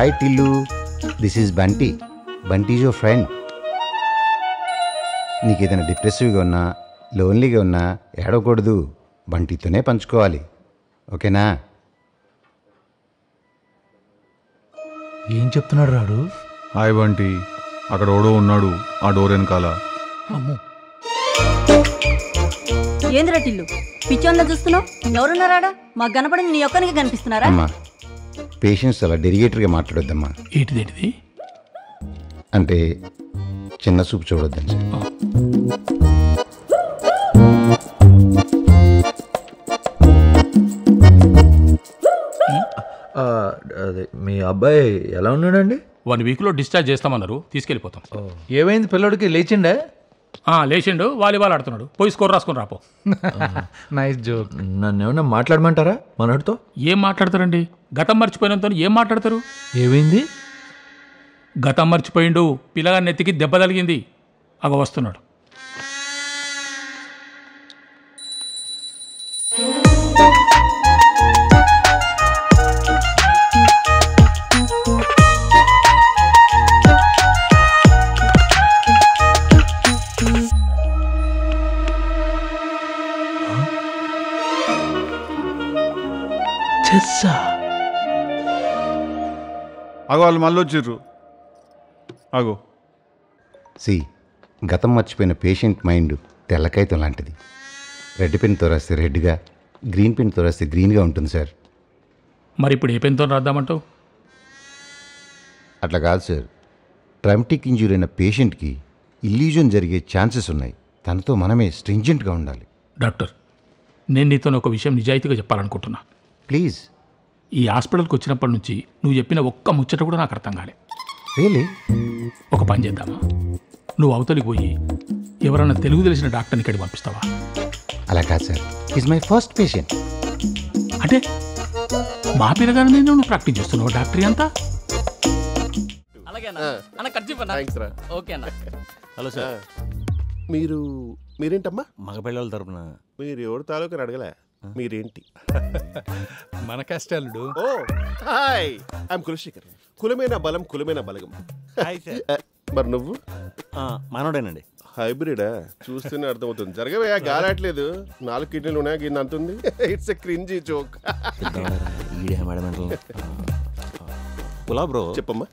Hi Tillu, this is Bunty. Bunty is your friend. నీకు ఏదైనా డిప్రెసివ్గా ఉన్నా, లోన్లీగా ఉన్నా ఏడవకూడదు, బంటితోనే పంచుకోవాలి. ఓకేనా? ఏం చెప్తున్నాడు రాడు? హాయ్ బంటి, అక్కడ ఓడో ఉన్నాడు ఆ డోర్ వెనకాల. ఏంద్రా టిల్లు పిచ్చోన్లా చూస్తున్నావు? ఎవరున్నారాడా? మాకు కనపడింది నీ ఒక్కనికి కనిపిస్తున్నారా? అమ్మా, పేషెంట్స్ అలా డెరిగేటర్గా మాట్లాడొద్దమ్మా. ఏంటిదేంటిది? అంటే చిన్న చూపు చూడొద్దని సార్. అదే మీ అబ్బాయి ఎలా ఉన్నాడండి? 1 వీక్లో డిశ్చార్జ్ చేస్తామన్నారు, తీసుకెళ్ళిపోతాం. ఏమైంది పిల్లడికి? లేచిండే? లేచిండు, వాలీబాల్ ఆడుతున్నాడు. పోయి స్కోర్ రాసుకొని రాపో. Nice joke. నన్ను ఏమన్నా మాట్లాడమంటారా మనోడితో? ఏం మాట్లాడతారండి? గతం మర్చిపోయినంత ఏం మాట్లాడతారు? ఏమైంది? గతం మర్చిపోయిండు, పిల్లగా నెత్తికి దెబ్బ తగిలింది, అగ వస్తున్నాడు. అగో వాళ్ళు మళ్ళీ వచ్చిర్రు. అగో సి, గతం మర్చిపోయిన పేషెంట్ మైండ్ తెల్లకాయతం లాంటిది. రెడ్ పెన్తో రాస్తే రెడ్గా, గ్రీన్ పెన్తో రాస్తే గ్రీన్గా ఉంటుంది సార్. మరి ఇప్పుడు ఏ పెన్తో రాద్దామంటావు? అట్లా కాదు సార్. ట్రామాటిక్ ఇంజూరీ అయిన పేషెంట్కి ఇల్యూజన్ జరిగే ఛాన్సెస్ ఉన్నాయి. తనతో మనమే స్ట్రింజెంట్గా ఉండాలి. డాక్టర్, నేను నీతో ఒక విషయం నిజాయితీగా చెప్పాలనుకుంటున్నా. ప్లీజ్. ఈ హాస్పిటల్కి వచ్చినప్పటి నుంచి నువ్వు చెప్పిన ఒక్క ముచ్చట కూడా నాకు అర్థం కాలే. రియలీ? ఒక పని చేద్దామా? నువ్వు అవతలికి పోయి ఎవరన్నా తెలుగు తెలిసిన డాక్టర్ని ఇక్కడికి పంపిస్తావా? అలా కాదు sir, is my first patient. అంటే మా పిల్లగానే నువ్వు ప్రాక్టీస్ చేస్తున్నావు డాక్టరీ అంతా? Hello sir, మీరేంటమ్మా? మగపిల్లల తరపున. మీరు ఎవరు తాలూకా అడగలే, మీరేంటి? మన కష్టాలుడు. ఓ హాయ్, ఐఎమ్ కులశేఖర్. కులమైన బలం కులమైన బలగం. మరి నువ్వు? మనోడేనండి. హైబ్రిడా? చూస్తూనే అర్థమవుతుంది. జరగవయ్యా, గాలట్లేదు. 4 కిడ్నీలు ఉన్నాయి, గిన్నె అంతుంది. It's a cringey joke. కులా బ్రో, చెప్పమ్మా.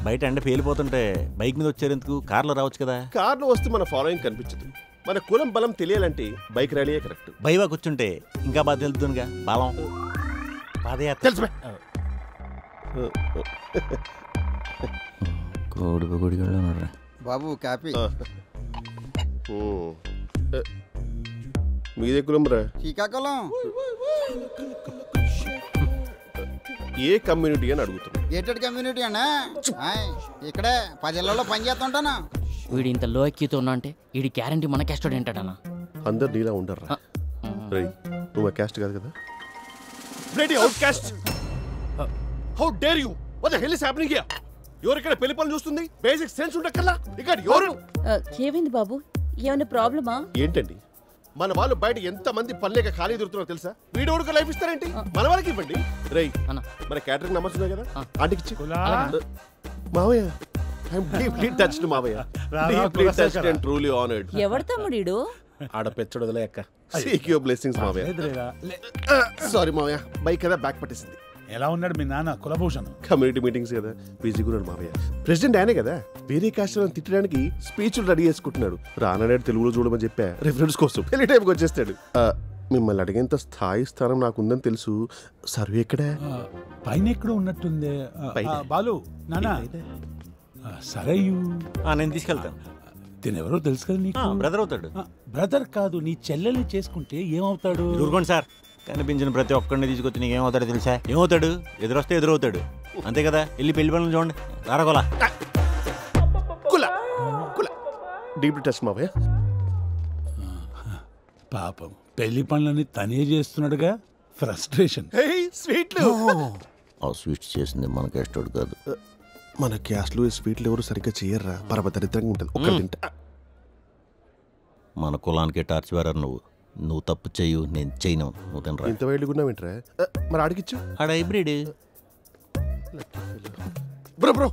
బయట ఎండ పేలిపోతుంటే బైక్ మీద వచ్చారు ఎందుకు? కార్లో రావచ్చు కదా. కార్లో వస్తే మన ఫాలోయింగ్ కనిపించదు. మన కులం బలం తెలియాలంటే బైక్ ర్యాలీయే కరెక్ట్. బైవా కూర్చుంటే ఇంకా బాగా తెలుతుందిగా బలం. పాదయాత్ర తెలుసు. బాబు కాపీ. మీదే కులం రా? శ్రీకాకుళం. ఏ కమ్యూనిటీ అని అడుగుతున్నా? గేటెడ్ కమ్యూనిటీ అన్నా. ఇక్కడే 10 ఇళ్లలో పని చేస్తుంటాను. వీడు ఇంత లో ఎక్కితో ఉన్నా అంటే వీడి గ్యారంటీ మన క్యాస్టోడ్ ఏంటన్నా? అందరు నీలా ఉండర్రా. నువ్వు మా క్యాస్ట్ కాదు కదా? Bloody out caste. How dare you? What the hell is happening here? ఎవరు ఇక్కడ పెళ్లి పనులు చూస్తుంది? బేసిక్ సెన్స్ ఉండకల్లా ఇక్కడ ఎవరు? ఏమైంది బాబు? ఏమైనా ప్రాబ్లమా? ఏంటండి, మన వాళ్ళు బయట ఎంత మంది పనిలేక ఖాళీ దొరుకుతున్నారో తెలుసా? వీడోడుకు లైఫ్ ఇస్తారేంటి? మన వాళ్ళకి ఇవ్వండి. రై, మన క్యాటరింగ్ నంబర్స్ ఉన్నాయి కదా, ఆంటీకి ఇచ్చి. మావయ్య, ఐఎమ్ డీప్లీ టచ్డ్ మావయ్య. Deeply touched and truly honoured. ఎవరు తమ్ముడీడు? ఆడ పెచ్చడు వదిలే అక్క. సీక్ యువర్ బ్లెస్సింగ్స్ మావయ్య. సారీ మావయ్య, బైక్ కదా బ్యాక్ పట్టేసింది. ఎలా ఉన్నాడు మీ నాన్న కులభూషణ్? కమ్యూనిటీ మీటింగ్స్ కదా, బిజీగా ఉన్నాడు మావయ్య. ప్రెసిడెంట్ ఆయనే కదా, వేరే కాస్ట్లను తిట్టడానికి స్పీచ్లు రెడీ చేసుకుంటున్నాడు. రానాడు తెలుగులో చూడమని చెప్పా, రిఫరెన్స్ కోసం. పెళ్లి టైంకి వచ్చేస్తాడు. మిమ్మల్ని అడిగేంత స్థాయి స్థానం నాకుందని తెలుసు. సర్వే ఎక్కడ? పైన ఎక్కడ ఉన్నట్టుంది. బాలు నాన్న సరే, నేను తీసుకెళ్తాను. తినెవరో తెలుసు కదా నీకు? బ్రదర్ అవుతాడు. బ్రదర్ కాదు, నీ చెల్లెల్ని చేసుకుంటే ఏమవుతాడు? ఊరుకోండి సార్, కనిపించిన ప్రతి ఒక్కరిని తీసుకొచ్చి నీకు ఏమవుతాడో తెలుసా? ఏమవుతాడు? ఎదురొస్తే ఎదురవుతాడు, అంతే కదా. వెళ్ళి పెళ్లి పనులు చూడండి. రారగోలా డీప్ టచ్ మావయ్య. పాపం పెళ్లి పనులని తనే చేస్తున్నాడుగా. ఫ్రస్ట్రేషన్. స్వీట్లు. ఆ స్వీట్స్ చేసింది మన క్యాస్టోడ్ కాదు. మన క్యాస్ట్లో స్వీట్లు ఎవరు సరిగ్గా చేయర్రా, పరమదరిద్రంగా ఉంటుంది. ఒక్క తింటా. మన కులానికి టార్చ్ వేరర్ నువ్వు తప్పు చెయ్యు, నేను చేయను. నువ్వు తినరా. ఇంత వైడ్గా వింటరా? మరి ఆడికిచ్చు. ఆడ హైబ్రిడ్. Bro bro